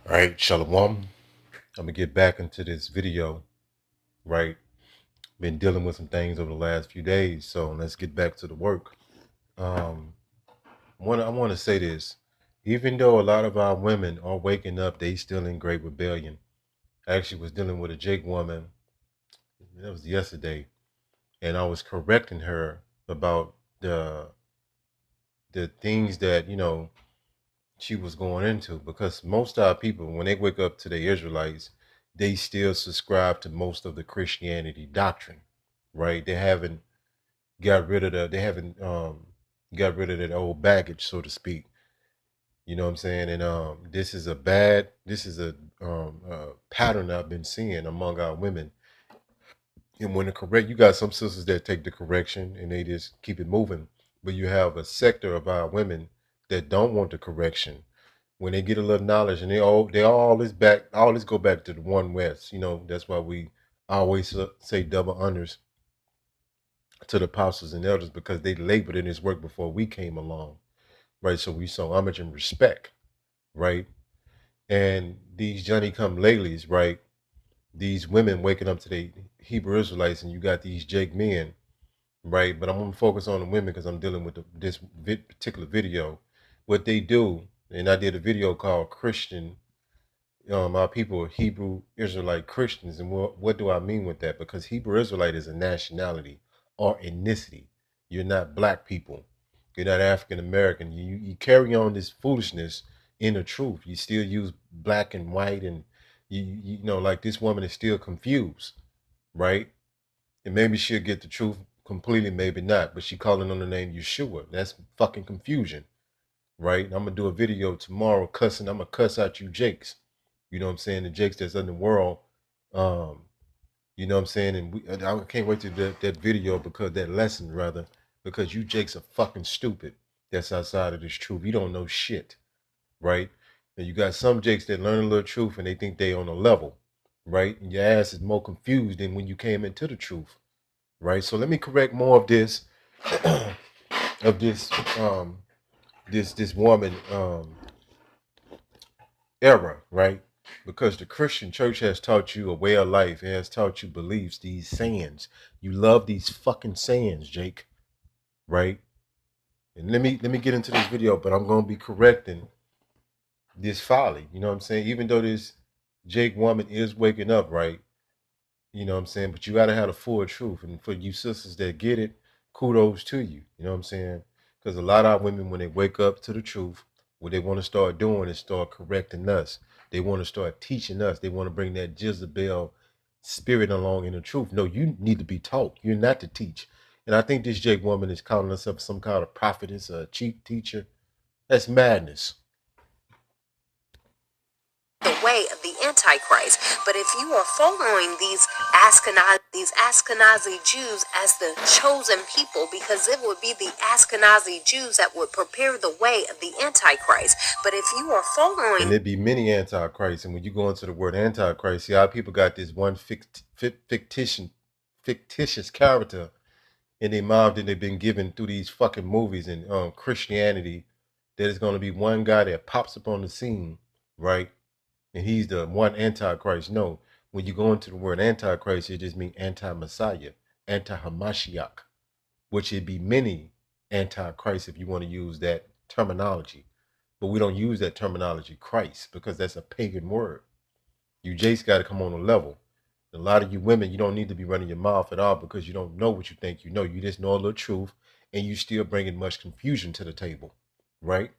All right, Shalom. I'm gonna get back into this video, right? Been dealing with some things over the last few days, so let's get back to the work. Um, I want to say this. Even though a lot of our women are waking up, they still in great rebellion. I actually was dealing with a Jake woman. That was yesterday, and I was correcting her about the things that she was going into, because most of our people, when they wake up to the Israelites, they still subscribe to most of the Christianity doctrine, right? They haven't got rid of that old baggage, so to speak. You know what I'm saying? And this is a pattern I've been seeing among our women. And when the correct, you got some sisters that take the correction and they just keep it moving, but you have a sector of our women that don't want the correction. When they get a little knowledge, and they all this back, all this go back to the one West. That's why we always say double honors to the apostles and elders, because they labored in this work before we came along, right? So we saw homage and respect, right? And these Johnny come latelys, right? These women waking up to the Hebrew Israelites, and you got these Jake men, right? But I'm gonna focus on the women because I'm dealing with this particular video. What they do, and I did a video called Christian. Our people are Hebrew Israelite Christians, and what do I mean with that? Because Hebrew Israelite is a nationality or ethnicity. You're not black people. You're not African American. You carry on this foolishness in the truth. You still use black and white, and you know, like, this woman is still confused, right? And maybe she'll get the truth completely, maybe not, but she calling on the name Yeshua. That's fucking confusion, right? I'm gonna do a video tomorrow cussing. I'm gonna cuss out you Jakes. You know what I'm saying? The Jakes that's in the world. Um, you know what I'm saying? And I can't wait to that video, because that lesson rather, because you Jakes are fucking stupid. That's outside of this truth. You don't know shit, right? And you got some Jakes that learn a little truth and they think they on a level, right? And your ass is more confused than when you came into the truth, right? So let me correct more of this, of this, this woman, era, right? Because the Christian church has taught you a way of life. It has taught you beliefs, these sayings. You love these fucking sayings, Jake, right? And let me get into this video, but I'm gonna be correcting this folly. You know what I'm saying? Even though this Jake woman is waking up, right? You know what I'm saying? But you gotta have the full truth. And for you sisters that get it, kudos to you. You know what I'm saying? Because a lot of women, when they wake up to the truth, what they want to start doing is start correcting us. They want to start teaching us. They want to bring that Jezebel spirit along in the truth. No, you need to be taught. You're not to teach. And I think this Jake woman is calling herself some kind of prophetess, a chief teacher. That's madness. The way of the Antichrist. But if you are following these Ashkenazi Jews as the chosen people, because it would be the Ashkenazi Jews that would prepare the way of the Antichrist. But if you are following, and there'd be many antichrists, and when you go into the word antichrist, see how people got this one fictitious character in their mind that they've been given through these fucking movies and Christianity, that is going to be one guy that pops up on the scene, right? And he's the one antichrist. No, when you go into the word antichrist, it just means anti-messiah, anti-hamashiach, which would be many antichrists if you want to use that terminology. But we don't use that terminology, Christ, because that's a pagan word. You Jace got to come on a level. A lot of you women, you don't need to be running your mouth at all, because you don't know what you think you know. You just know a little truth, and you still bringing much confusion to the table, right?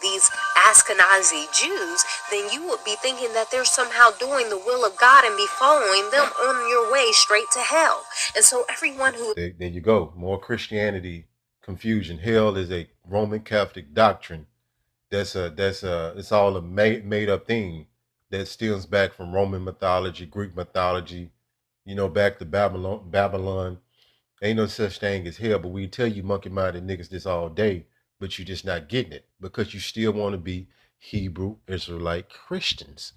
These Ashkenazi Jews, then you would be thinking that they're somehow doing the will of God and be following them on your way straight to hell. And so everyone who... There you go. More Christianity confusion. Hell is a Roman Catholic doctrine. It's all a made up thing that stems back from Roman mythology, Greek mythology, back to Babylon. Ain't no such thing as hell, but we tell you monkey minded niggas this all day, but you just not getting it, because you still want to be Hebrew Israelite Christians.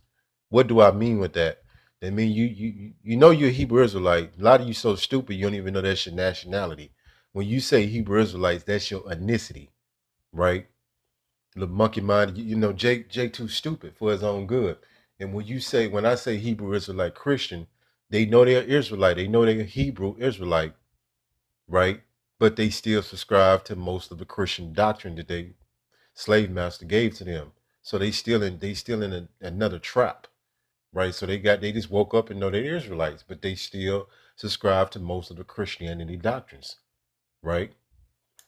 What do I mean with that? I mean, you know you're a Hebrew Israelite. A lot of you so stupid you don't even know that's your nationality. When you say Hebrew Israelites, that's your ethnicity, right? The monkey mind, Jake too stupid for his own good. And when I say Hebrew Israelite Christian, they know they're Israelite. They know they're Hebrew Israelite, right? But they still subscribe to most of the Christian doctrine that they slave master gave to them. So they still in another trap, right? So they just woke up and know they're Israelites, but they still subscribe to most of the Christianity doctrines, right?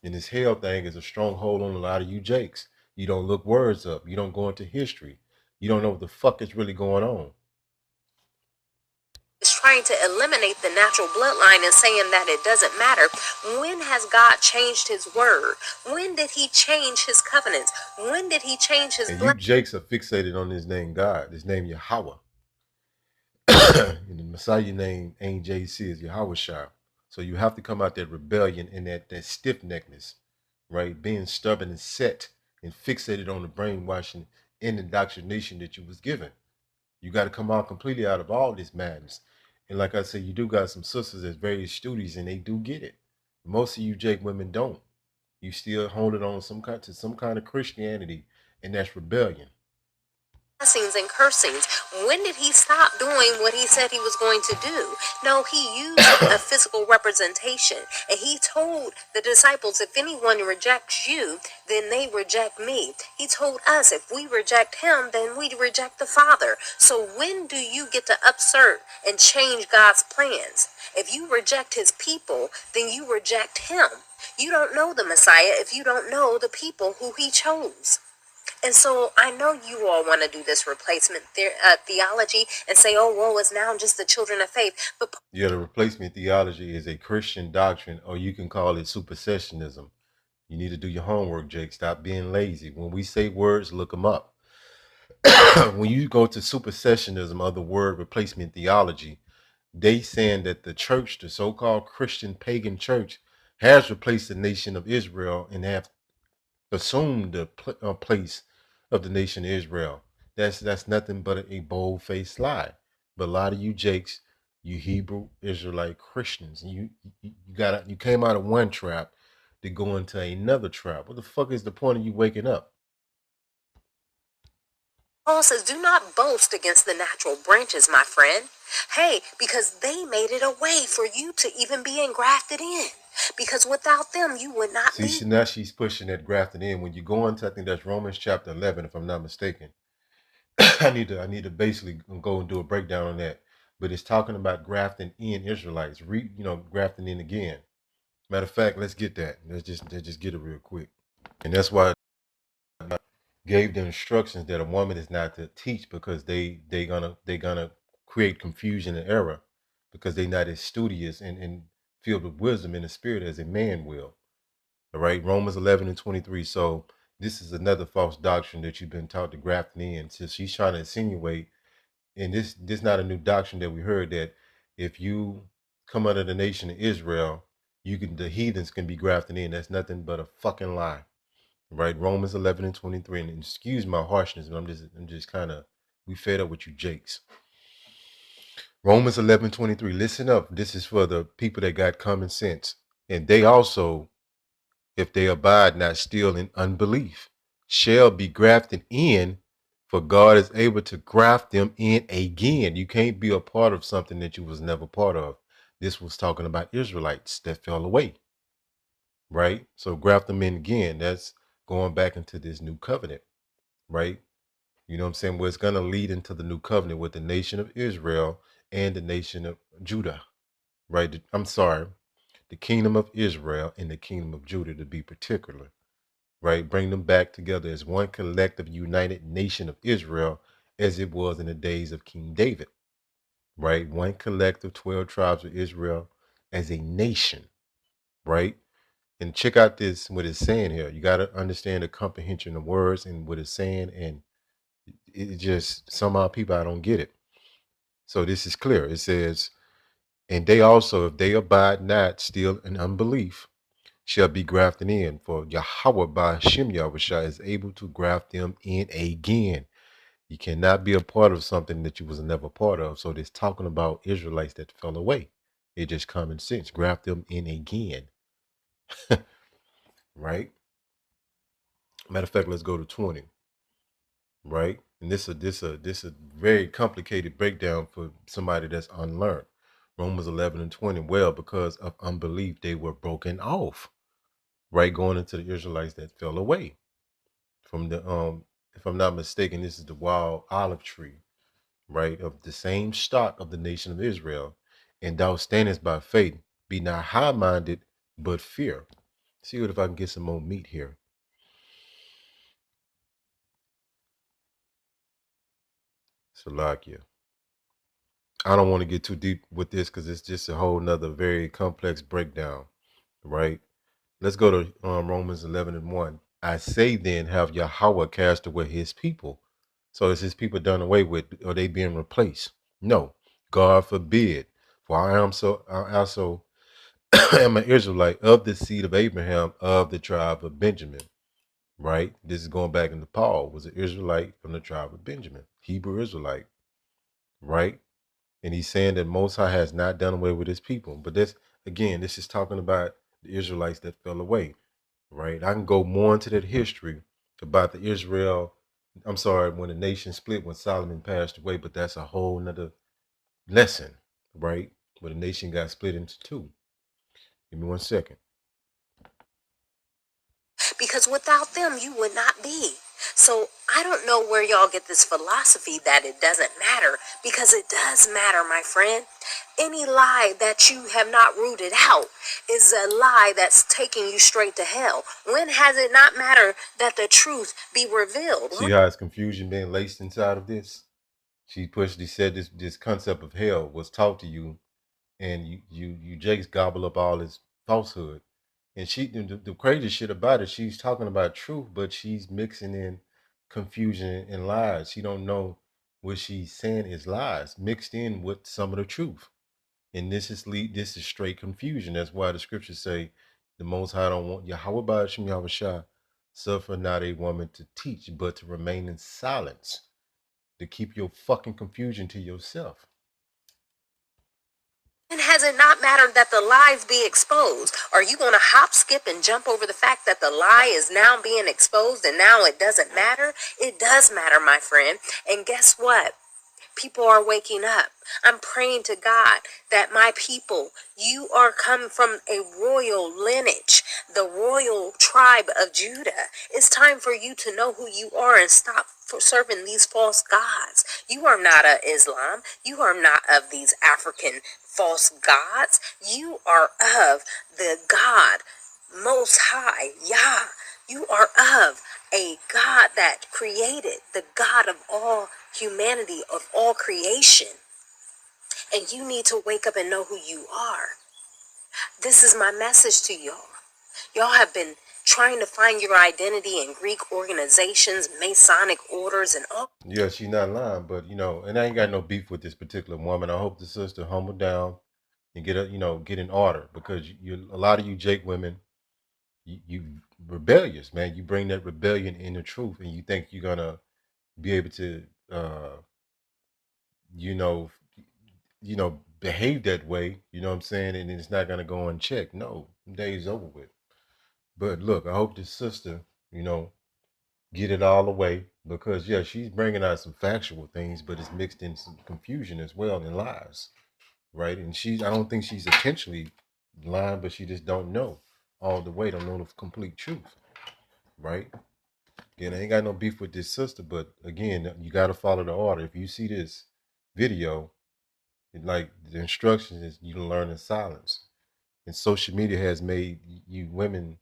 And this hell thing is a stronghold on a lot of you Jakes. You don't look words up. You don't go into history. You don't know what the fuck is really going on. Is trying to eliminate the natural bloodline and saying that it doesn't matter. When has God changed his word? When did he change his covenants? When did he change his And you blood? Jakes are fixated on his name God, his name Yahweh. And the Messiah name ain't JC, is Yahweh Shah. So you have to come out that rebellion and that stiff neckness, right? Being stubborn and set and fixated on the brainwashing and indoctrination that you was given. You got to come out completely out of all this madness. And like I said, you do got some sisters at various studios, and they do get it. Most of you Jake women don't. You still hold it on some kind of Christianity, and that's rebellion. Blessings and cursings. When did he stop doing what he said he was going to do? No, he used a physical representation. And he told the disciples, if anyone rejects you, then they reject me. He told us, if we reject him, then we reject the Father. So when do you get to upsert and change God's plans? If you reject his people, then you reject him. You don't know the Messiah if you don't know the people who he chose. And so I know you all want to do this replacement theology and say, oh, well, it's now just the children of faith. But Yeah, the replacement theology is a Christian doctrine, or you can call it supersessionism. You need to do your homework, Jake. Stop being lazy. When we say words, look them up. When you go to supersessionism, or the word replacement theology, they saying that the church, the so-called Christian pagan church, has replaced the nation of Israel and have assumed the place of the nation of Israel. That's nothing but a bold-faced lie. But a lot of you Jakes, you Hebrew Israelite Christians, you came out of one trap to go into another trap. What the fuck is the point of you waking up? Paul says, do not boast against the natural branches, my friend. Hey, because they made it a way for you to even be engrafted in. Because without them, you would not be. See, now she's pushing that grafted in. When you go into, I think that's Romans chapter 11, if I'm not mistaken. I need to basically go and do a breakdown on that. But it's talking about grafting in Israelites, grafting in again. Matter of fact, let's get that. Let's just get it real quick. And that's why I gave the instructions that a woman is not to teach, because they gonna create confusion and error, because they're not as studious and filled with wisdom in the spirit as a man will. All right, Romans 11 and 23. So this is another false doctrine that you've been taught to grafting in. So she's trying to insinuate, and this not a new doctrine that we heard, that if you come under the nation of Israel, the heathens can be grafted in. That's nothing but a fucking lie. Right? Romans 11 and 23. And excuse my harshness, but I'm just kind of, we fed up with you Jakes. Romans 11:23. Listen up. This is for the people that got common sense. And they also, if they abide not still in unbelief, shall be grafted in, for God is able to graft them in again. You can't be a part of something that you was never part of. This was talking about Israelites that fell away, right? So graft them in again. That's going back into this new covenant, right? You know what I'm saying? Where it's going to lead into the new covenant with the nation of Israel and the nation of Judah, right? I'm sorry, the kingdom of Israel and the kingdom of Judah, to be particular, right? Bring them back together as one collective, united nation of Israel, as it was in the days of King David, right? One collective 12 tribes of Israel as a nation, right? And check out this, what it's saying here. You got to understand the comprehension of words and what it's saying. And it just, somehow people, I don't get it. So this is clear. It says, and they also, if they abide not still in unbelief, shall be grafted in, for Yahweh by Hashem Yahushua is able to graft them in again. You cannot be a part of something that you was never part of. So it's talking about Israelites that fell away. It's just common sense. Graft them in again. Right? Matter of fact, let's go to 20. Right? And this a very complicated breakdown for somebody that's unlearned. Romans 11 and 20. Well, because of unbelief, they were broken off. Right, going into the Israelites that fell away from the if I'm not mistaken, this is the wild olive tree, right, of the same stock of the nation of Israel. And thou standest by faith, be not high-minded, but fear. See what if I can get some more meat here. Salakia. I don't want to get too deep with this because it's just a whole nother very complex breakdown, right? Let's go to Romans 11 and 1. I say then, have Yahweh cast away his people? So is his people done away with? Are they being replaced? No, God forbid. For I also am an Israelite of the seed of Abraham of the tribe of Benjamin, right? This is going back into Paul, was an Israelite from the tribe of Benjamin, Hebrew Israelite, right? And he's saying that Most High has not done away with his people. But this, again, this is talking about the Israelites that fell away, right? I can go more into that history about the when the nation split when Solomon passed away, but that's a whole nother lesson, right? Where the nation got split into two. Give me 1 second. Because without them, you would not be. So I don't know where y'all get this philosophy that it doesn't matter, because it does matter, my friend. Any lie that you have not rooted out is a lie that's taking you straight to hell. When has it not mattered that the truth be revealed? See how it's confusion being laced inside of this? She said this concept of hell was taught to you, and you Jakes gobble up all this falsehood. And the crazy shit about it, she's talking about truth, but she's mixing in confusion and lies. She don't know what she's saying is lies mixed in with some of the truth. And this is straight confusion. That's why the scriptures say the Most High don't want Yahweh Ba'ashim Yahushua suffer not a woman to teach, but to remain in silence, to keep your fucking confusion to yourself. And has it not mattered that the lies be exposed? Are you going to hop, skip, and jump over the fact that the lie is now being exposed and now it doesn't matter? It does matter, my friend. And guess what? People are waking up. I'm praying to God that my people, you are coming from a royal lineage, the royal tribe of Judah. It's time for you to know who you are and stop for serving these false gods. You are not of Islam. You are not of these African false gods. You are of the God Most High, Yah. You are of a God that created, the God of all humanity, of all creation. And you need to wake up and know who you are. This is my message to y'all. Y'all have been trying to find your identity in Greek organizations, Masonic orders, and all. Yeah, she's not lying, but and I ain't got no beef with this particular woman. I hope the sister humble down and get in order, because a lot of you Jake women, you rebellious, man. You bring that rebellion in the truth, and you think you're gonna be able to you know behave that way, you know what I'm saying, and it's not gonna go unchecked. No, day's over with. But look, I hope this sister, get it all away, because yeah, she's bringing out some factual things, but it's mixed in some confusion as well and lies, right? And I don't think she's intentionally lying, but she just don't know all the way, don't know the complete truth, right? Again, I ain't got no beef with this sister, but again, you got to follow the order. If you see this video, like the instructions is you learn in silence. And social media has made you women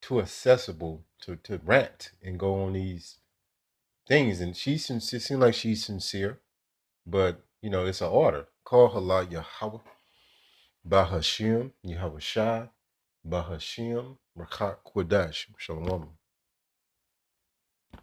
too accessible to rant and go on these things. And she seems like she's sincere, but it's an order. Call Allah Yahweh, Bahashim, Yahweh Shah, Bahashim, Rakat Quadash, Shalom.